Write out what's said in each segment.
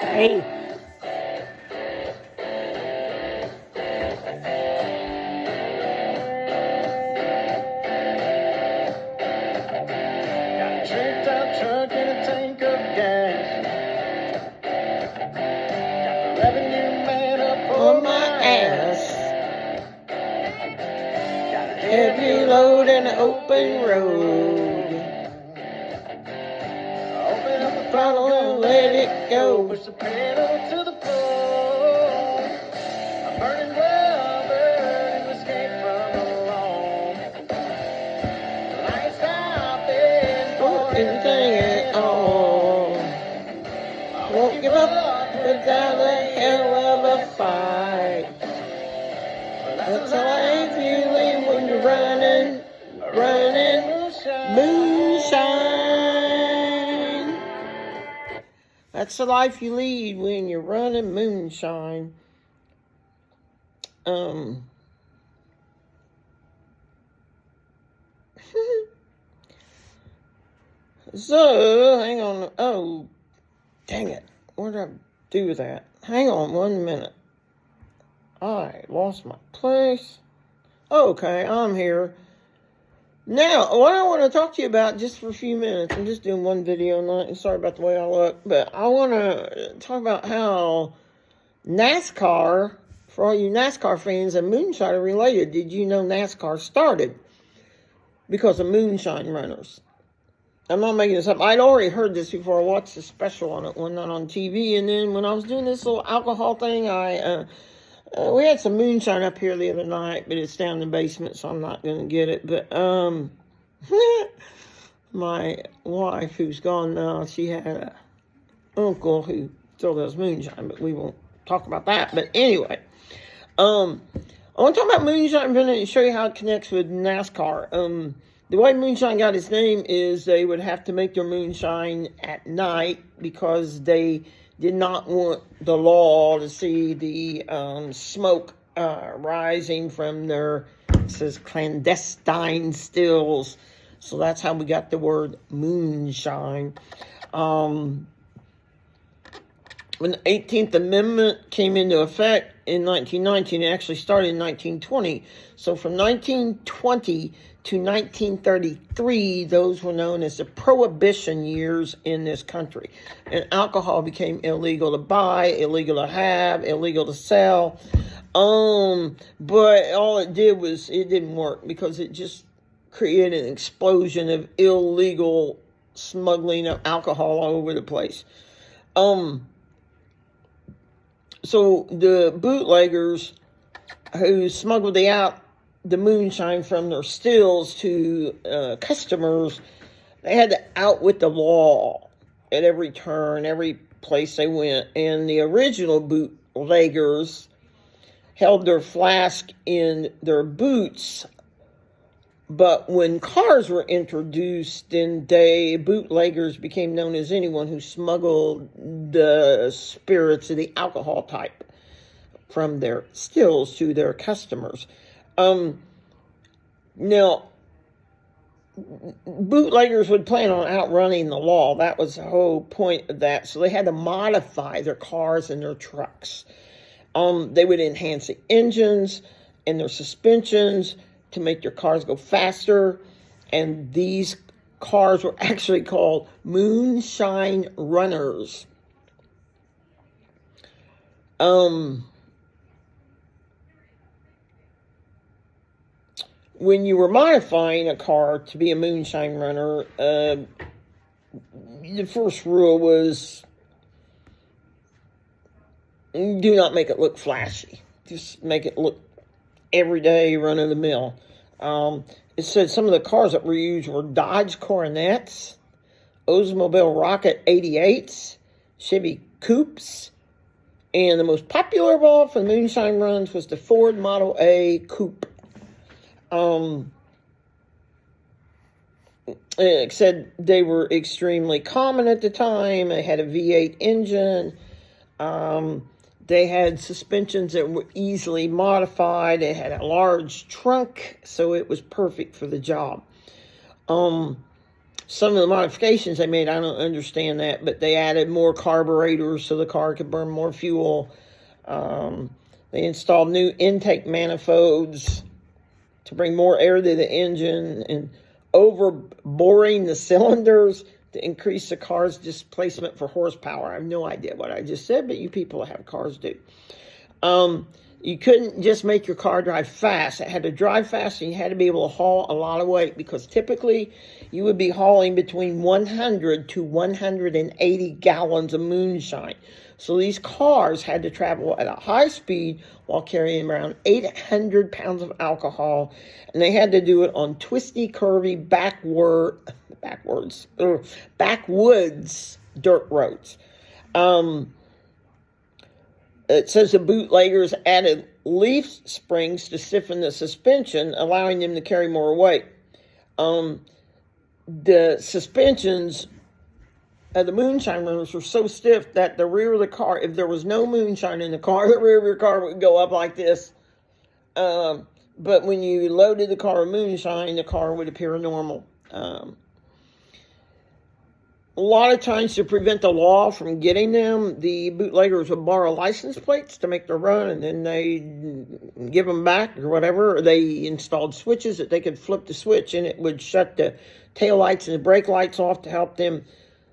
Hey. Got a tricked out truck and a tank of gas. Got the revenue man up on my ass. Got a Heavy load and an open road. Open up the Throttle and let it go. Push the pedal to the floor. I'm burning rubber to escape from the law. Lights stopping for Anything at all. Won't give up without a hell of a fight. That's how I feeling when you're running moonshine. That's the life you lead when you're running moonshine. So, hang on. Oh, dang it. What did I do with that? Hang on 1 minute. I lost my place. Okay, I'm here. Now, what I want to talk to you about just for a few minutes, I'm just doing one video night, and sorry about the way I look, but I want to talk about how NASCAR, for all you NASCAR fans, and moonshine are related. Did you know NASCAR started because of Moonshine Runners? I'm not making this up. I'd already heard this before I watched the special on it one night on TV, and then when I was doing this little alcohol thing, we had some moonshine up here the other night, but it's down in the basement, so I'm not going to get it. But my wife, who's gone now, she had an uncle who still does moonshine, but we won't talk about that. But anyway, I want to talk about moonshine. I'm going to show you how it connects with NASCAR. The way moonshine got its name is they would have to make their moonshine at night because they did not want the law to see the smoke rising from their, it says, clandestine stills. So that's how we got the word moonshine. When the 18th Amendment came into effect in 1919, it actually started in 1920. So from 1920 to 1933, those were known as the Prohibition years in this country. And alcohol became illegal to buy, illegal to have, illegal to sell. But all it did was, it didn't work because it just created an explosion of illegal smuggling of alcohol all over the place. So the bootleggers who smuggled the moonshine from their stills to customers, they had to outwit the law at every turn, every place they went. And the original bootleggers held their flask in their boots. But when cars were introduced, then bootleggers became known as anyone who smuggled the spirits of the alcohol type from their stills to their customers. Now, bootleggers would plan on outrunning the law. That was the whole point of that. So they had to modify their cars and their trucks. They would enhance the engines and their suspensions to make their cars go faster. And these cars were actually called Moonshine Runners. When you were modifying a car to be a moonshine runner, the first rule was do not make it look flashy. Just make it look everyday, run-of-the-mill. It said some of the cars that were used were Dodge Coronets, Oldsmobile Rocket 88s, Chevy Coupes, and the most popular of all for the moonshine runs was the Ford Model A Coupe. It said they were extremely common at the time. They had a V8 engine. They had suspensions that were easily modified. It had a large trunk, so it was perfect for the job. some of the modifications they made, I don't understand that, but they added more carburetors so the car could burn more fuel. They installed new intake manifolds to bring more air to the engine and over-boring the cylinders to increase the car's displacement for horsepower. I have no idea what I just said, but you people that have cars do. You couldn't just make your car drive fast. It had to drive fast, and you had to be able to haul a lot of weight, because typically you would be hauling between 100 to 180 gallons of moonshine. So these cars had to travel at a high speed while carrying around 800 pounds of alcohol, and they had to do it on twisty, curvy, backwoods dirt roads. It says the bootleggers added leaf springs to stiffen the suspension, allowing them to carry more weight. The suspensions of the Moonshine Runners were so stiff that the rear of the car, if there was no moonshine in the car, the rear of your car would go up like this. But when you loaded the car with moonshine, the car would appear normal. A lot of times, to prevent the law from getting them, the bootleggers would borrow license plates to make the run, and then they give them back or whatever. Or they installed switches that they could flip the switch, and it would shut the tail lights and the brake lights off to help them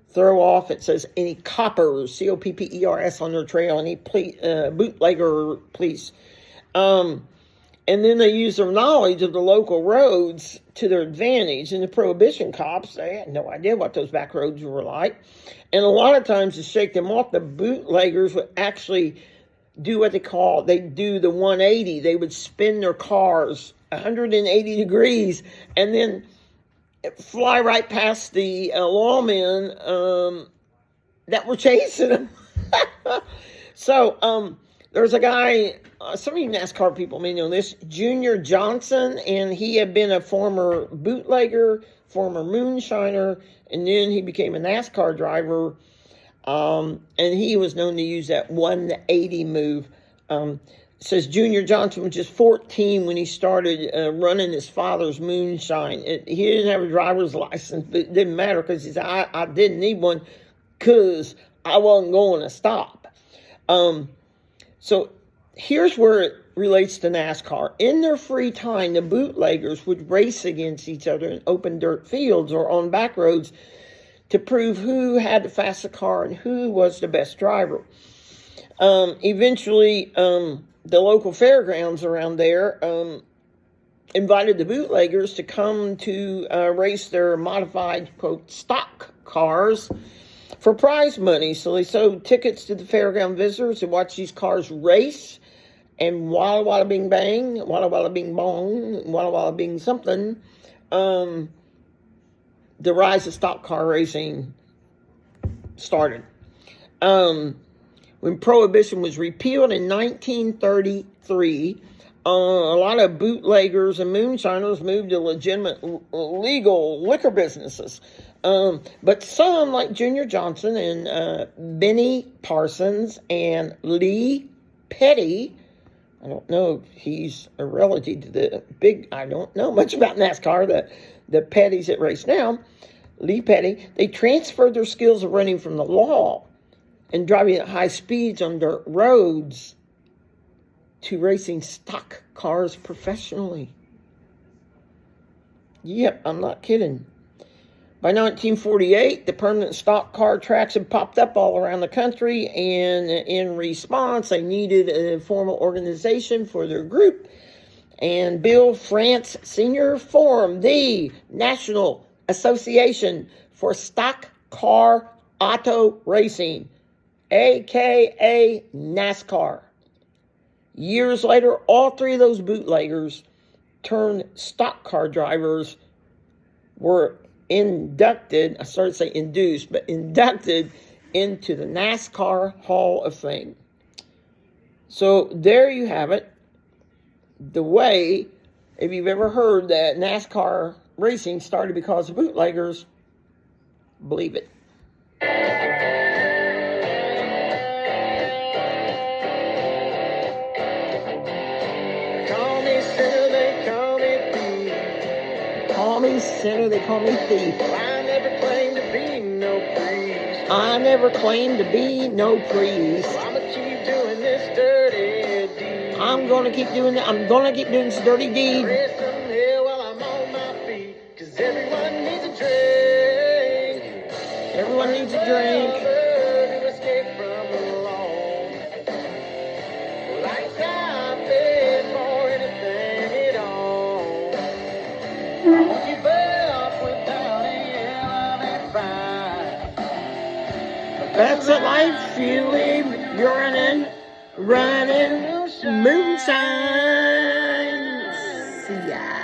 throw off, it says, any coppers, C-O-P-P-E-R-S, on their trail, any bootlegger police. And then they use their knowledge of the local roads to their advantage. And the Prohibition cops, they had no idea what those back roads were like. And a lot of times, to shake them off, the bootleggers would actually do what they do the 180. They would spin their cars 180 degrees and then fly right past the lawmen that were chasing them. So, there's a guy, some of you NASCAR people may know this, Junior Johnson, and he had been a former bootlegger, former moonshiner, and then he became a NASCAR driver, and he was known to use that 180 move. It says Junior Johnson was just 14 when he started running his father's moonshine. He didn't have a driver's license, but it didn't matter, because he said, I didn't need one because I wasn't going to stop. So here's where it relates to NASCAR. In their free time, the bootleggers would race against each other in open dirt fields or on back roads to prove who had the fastest car and who was the best driver. Eventually, the local fairgrounds around there invited the bootleggers to come to race their modified, quote, stock cars for prize money. So they sold tickets to the fairground visitors to watch these cars race. And walla walla bing bang, walla walla bing bong, walla walla bing something, the rise of stock car racing started. When Prohibition was repealed in 1933, a lot of bootleggers and moonshiners moved to legitimate legal liquor businesses. But some, like Junior Johnson and Benny Parsons and Lee Petty, I don't know if he's a relative to the big, I don't know much about NASCAR, the Petties that race now, Lee Petty, they transferred their skills of running from the law and driving at high speeds on dirt roads to racing stock cars professionally. Yep, I'm not kidding. By 1948, the permanent stock car tracks had popped up all around the country, and in response, they needed a formal organization for their group. And Bill France Sr. formed the National Association for Stock Car Auto Racing, a.k.a. NASCAR. Years later, all three of those bootleggers turned stock car drivers were inducted, I started to say induced, but inducted into the NASCAR Hall of Fame. So there you have it. The way, if you've ever heard that NASCAR racing started because of bootleggers, believe it. Call me sinner, they call me thief. Call me sinner, they call me thief. I never I never claimed to be no priest. I'ma keep doing this dirty deed. I'm gonna keep doing it. I'm gonna keep doing this dirty deed. Raise some hell while I'm on my feet. 'Cause everyone needs a drink. Everyone needs a drink. To escape from alone. Lights out there for anything at all. Won't give up without a hell of a fight. That's a life you live. You're running moonshine. See ya.